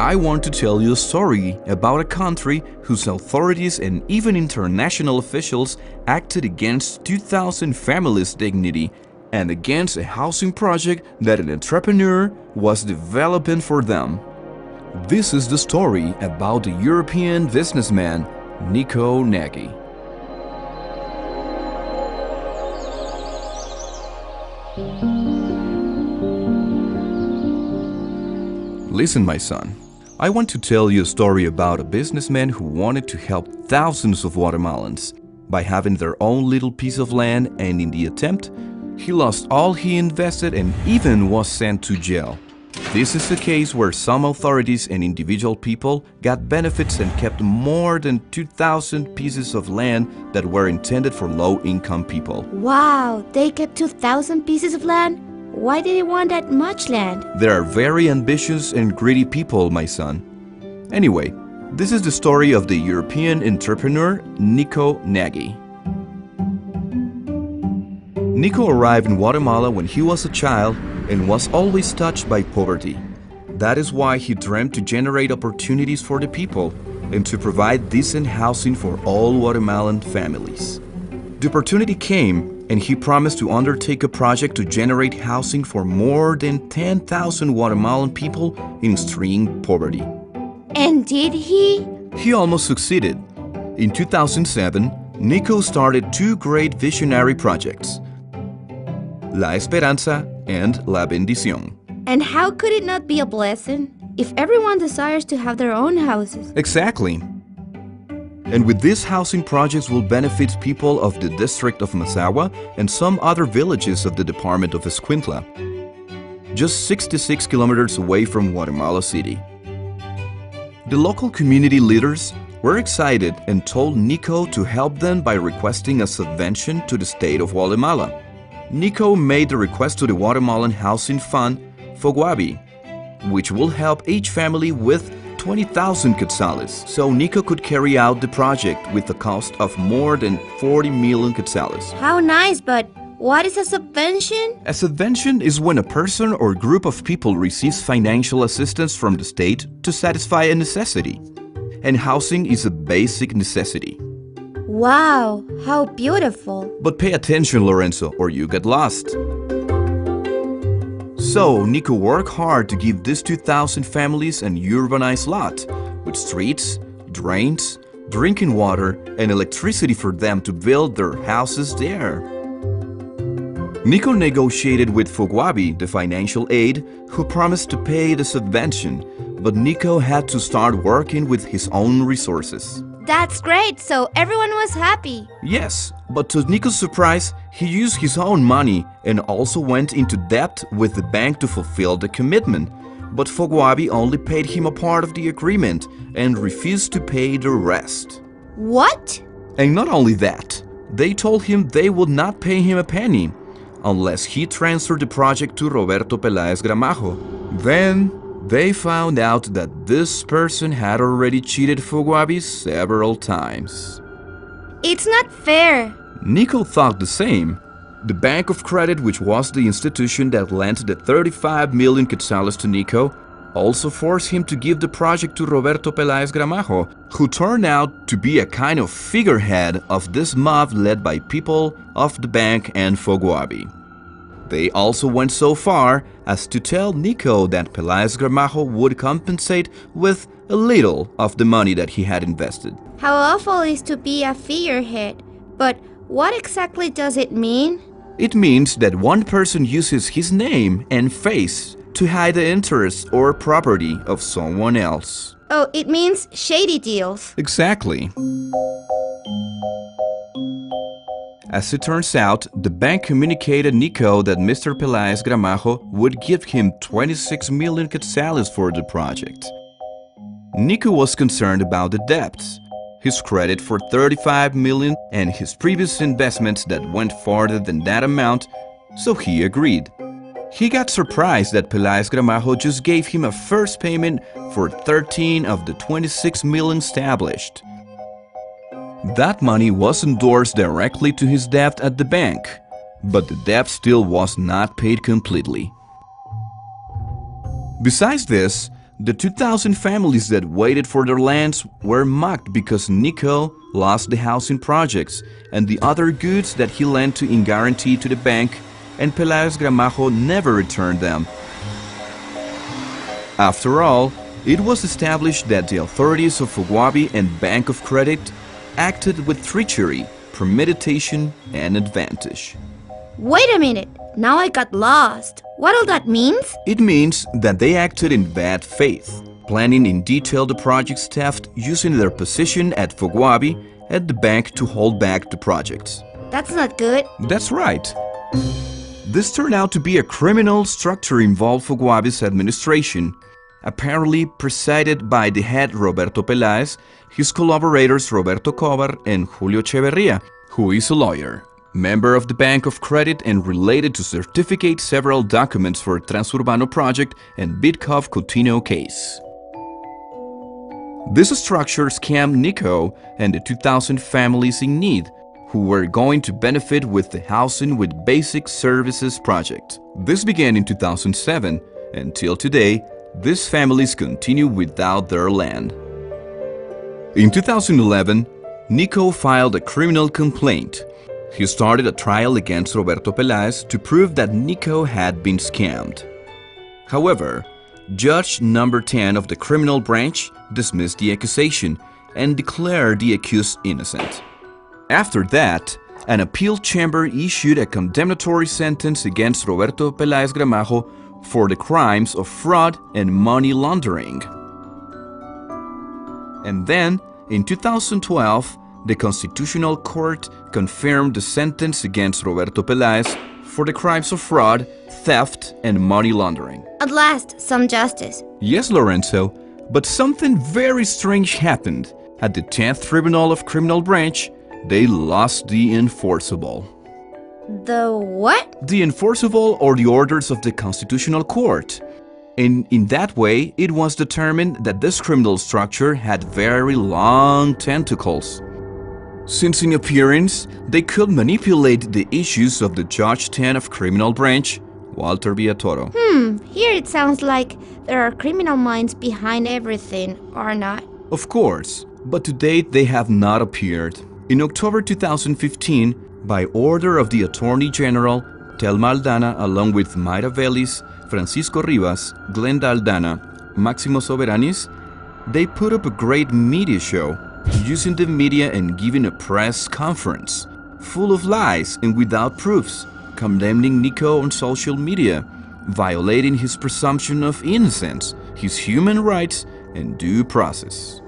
I want to tell you a story about a country whose authorities and even international officials acted against 2,000 families' dignity and against a housing project that an entrepreneur was developing for them. This is the story about the European businessman Nico Nagy. Listen, my son. I want to tell you a story about a businessman who wanted to help thousands of Guatemalans by having their own little piece of land, and in the attempt, he lost all he invested and even was sent to jail. This is a case where some authorities and individual people got benefits and kept more than 2,000 pieces of land that were intended for low-income people. Wow, they kept 2,000 pieces of land? Why did they want that much land? They are very ambitious and greedy people, my son. Anyway, this is the story of the European entrepreneur Nico Nagy. Nico arrived in Guatemala when he was a child and was always touched by poverty. That is why he dreamed to generate opportunities for the people and to provide decent housing for all Guatemalan families. The opportunity came, and he promised to undertake a project to generate housing for more than 10,000 Guatemalan people in extreme poverty. And did he? He almost succeeded. In 2007, Nico started two great visionary projects, La Esperanza and La Bendición. And how could it not be a blessing if everyone desires to have their own houses? Exactly. And with these housing projects will benefit people of the district of Mazahua and some other villages of the department of Escuintla, just 66 kilometers away from Guatemala City. The local community leaders were excited and told Nico to help them by requesting a subvention to the state of Guatemala. Nico made the request to the Guatemalan Housing Fund, Foguavi, which will help each family with 20,000 quetzales, so Nico could carry out the project with a cost of more than 40 million quetzales. How nice, but what is a subvention? A subvention is when a person or group of people receives financial assistance from the state to satisfy a necessity. And housing is a basic necessity. Wow, how beautiful. But pay attention, Lorenzo, or you get lost. So, Nico worked hard to give these 2,000 families an urbanized lot, with streets, drains, drinking water, and electricity for them to build their houses there. Nico negotiated with Foguavi, the financial aid, who promised to pay the subvention, but Nico had to start working with his own resources. That's great, so everyone was happy. Yes, but to Nico's surprise, he used his own money and also went into debt with the bank to fulfill the commitment. But Foguavi only paid him a part of the agreement and refused to pay the rest. What? And not only that, they told him they would not pay him a penny unless he transferred the project to Roberto Peláez Gramajo. Then they found out that this person had already cheated Foguavi several times. It's not fair. Nico thought the same. The Bank of Credit, which was the institution that lent the 35 million quetzales to Nico, also forced him to give the project to Roberto Peláez Gramajo, who turned out to be a kind of figurehead of this mob led by people of the bank and Foguavi. They also went so far as to tell Nico that Peláez Gramajo would compensate with a little of the money that he had invested. How awful it is to be a figurehead. But what exactly does it mean? It means that one person uses his name and face to hide the interest or property of someone else. Oh, it means shady deals. Exactly. As it turns out, the bank communicated Nico that Mr. Peláez Gramajo would give him 26 million quetzales for the project. Nico was concerned about the debts, his credit for 35 million and his previous investments that went farther than that amount, so he agreed. He got surprised that Peláez Gramajo just gave him a first payment for 13 of the 26 million established. That money was endorsed directly to his debt at the bank, but the debt still was not paid completely. Besides this, The 2,000 families that waited for their lands were mocked because Nico lost the housing projects and the other goods that he lent to in guarantee to the bank, and Peláez Gramajo never returned them. After all, it was established that the authorities of Foguavi and Bank of Credit acted with treachery, premeditation, and advantage. Wait a minute, now I got lost. What all that means? It means that they acted in bad faith, planning in detail the project's theft using their position at Foguavi at the bank to hold back the projects. That's not good. That's right. This turned out to be a criminal structure involved Foguavi's administration, apparently presided by the head Roberto Peláez, his collaborators Roberto Cobar and Julio Echeverría, who is a lawyer, member of the Bank of Credit and related to certificate several documents for Transurbano project and Bitkov Coutinho case. This structure scammed Nico and the 2,000 families in need, who were going to benefit with the Housing with Basic Services project. This began in 2007, and till today, these families continue without their land. In 2011, Nico filed a criminal complaint. He started a trial against Roberto Peláez to prove that Nico had been scammed. However, Judge number 10 of the criminal branch dismissed the accusation and declared the accused innocent. After that, an appeal chamber issued a condemnatory sentence against Roberto Peláez Gramajo for the crimes of fraud and money laundering. And then, in 2012, the Constitutional Court confirmed the sentence against Roberto Peláez for the crimes of fraud, theft, and money laundering. At last, some justice. Yes, Lorenzo, but something very strange happened. At the 10th Tribunal of Criminal Branch, they lost the enforceable. The what? The enforceable or the orders of the Constitutional Court. And in that way, it was determined that this criminal structure had very long tentacles. Since in appearance, they could manipulate the issues of the Judge 10 of Criminal Branch, Walter Villatoro. Here it sounds like there are criminal minds behind everything, or not? Of course, but to date they have not appeared. In October 2015, by order of the Attorney General, Telma Aldana, along with Mayra Vélez, Francisco Rivas, Glenda Aldana, Máximo Soberanis, they put up a great media show, using the media and giving a press conference, full of lies and without proofs, condemning Nico on social media, violating his presumption of innocence, his human rights, and due process.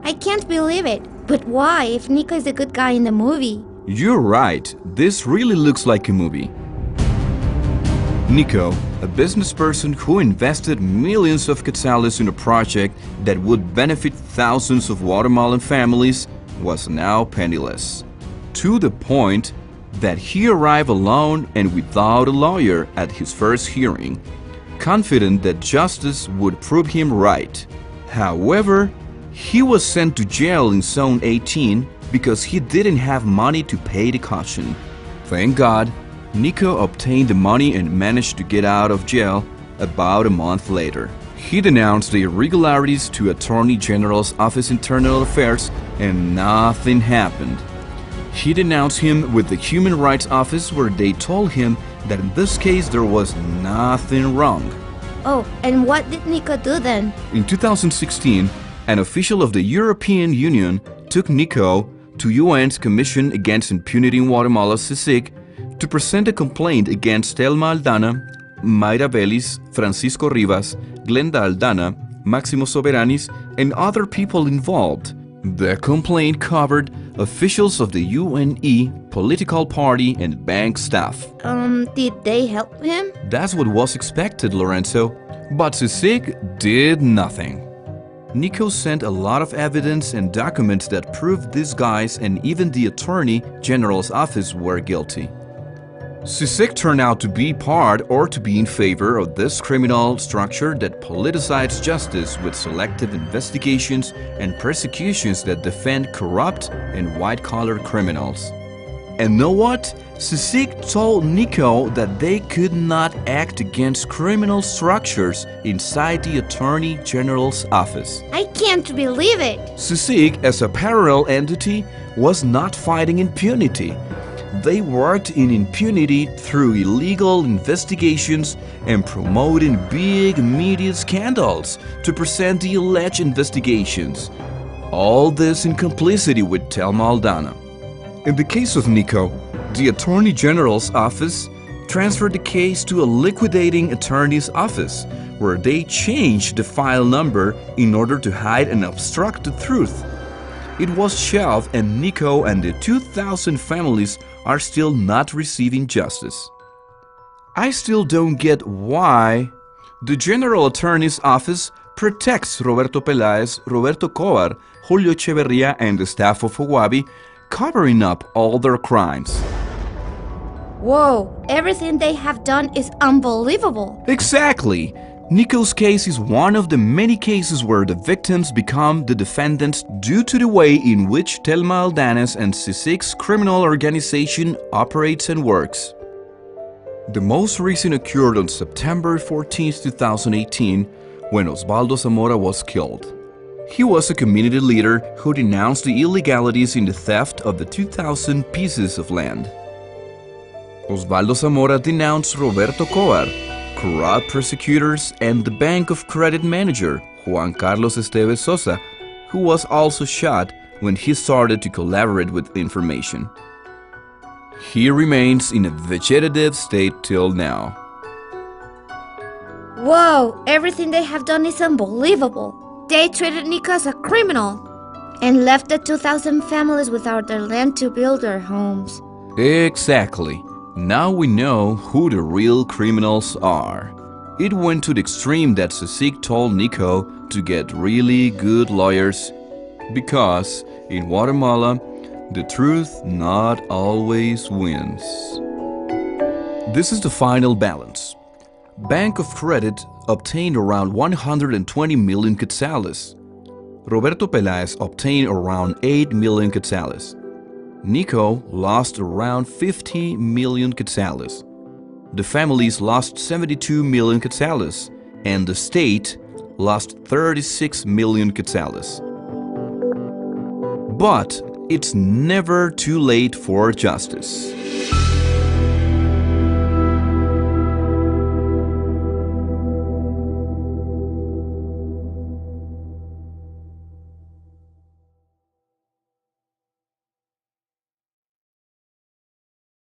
I can't believe it. But why, if Nico is the good guy in the movie? You're right, this really looks like a movie. Nico, a business person who invested millions of quetzales in a project that would benefit thousands of Guatemalan families, was now penniless. To the point that he arrived alone and without a lawyer at his first hearing, confident that justice would prove him right. However, he was sent to jail in Zone 18 because he didn't have money to pay the caution. Thank God, Nico obtained the money and managed to get out of jail about a month later. He denounced the irregularities to Attorney General's Office Internal Affairs and nothing happened. He denounced him with the Human Rights Office, where they told him that in this case there was nothing wrong. Oh, and what did Nico do then? In 2016, an official of the European Union took Nico to UN's Commission Against Impunity in Guatemala, CICIG, to present a complaint against Telma Aldana, Mayra Vélez, Francisco Rivas, Glenda Aldana, Máximo Soberanis, and other people involved. The complaint covered officials of the UNE, political party, and bank staff. Did they help him? That's what was expected, Lorenzo. But CICIG did nothing. Nico sent a lot of evidence and documents that proved these guys and even the Attorney General's office were guilty. CICIG turned out to be part or to be in favor of this criminal structure that politicized justice with selective investigations and prosecutions that defend corrupt and white-collar criminals. And know what? Sisik told Nico that they could not act against criminal structures inside the Attorney General's office. I can't believe it. Sisik, as a parallel entity, was not fighting impunity. They worked in impunity through illegal investigations and promoting big media scandals to present the alleged investigations. All this in complicity with Thelma Aldana. In the case of Nico, the Attorney General's office transferred the case to a liquidating attorney's office, where they changed the file number in order to hide and obstruct the truth. It was shelved, and Nico and the 2,000 families are still not receiving justice. I still don't get why the General Attorney's Office protects Roberto Peláez, Roberto Cobar, Julio Echeverría, and the staff of Foguavi, covering up all their crimes. Whoa, everything they have done is unbelievable. Exactly! Nico's case is one of the many cases where the victims become the defendants due to the way in which Thelma Aldana's and Sisik's criminal organization operates and works. The most recent occurred on September 14, 2018, when Osvaldo Zamora was killed. He was a community leader who denounced the illegalities in the theft of the 2,000 pieces of land. Osvaldo Zamora denounced Roberto Cobar, corrupt prosecutors, and the Bank of Credit manager, Juan Carlos Esteves Sosa, who was also shot when he started to collaborate with information. He remains in a vegetative state till now. Whoa, everything they have done is unbelievable. They treated Nico as a criminal and left the 2,000 families without their land to build their homes. Exactly. Now we know who the real criminals are. It went to the extreme that Sisik told Nico to get really good lawyers because in Guatemala, the truth not always wins. This is the final balance. Bank of Credit obtained around 120 million quetzales. Roberto Peláez obtained around 8 million quetzales. Nico lost around 50 million quetzales. The families lost 72 million quetzales, and the state lost 36 million quetzales. But it's never too late for justice.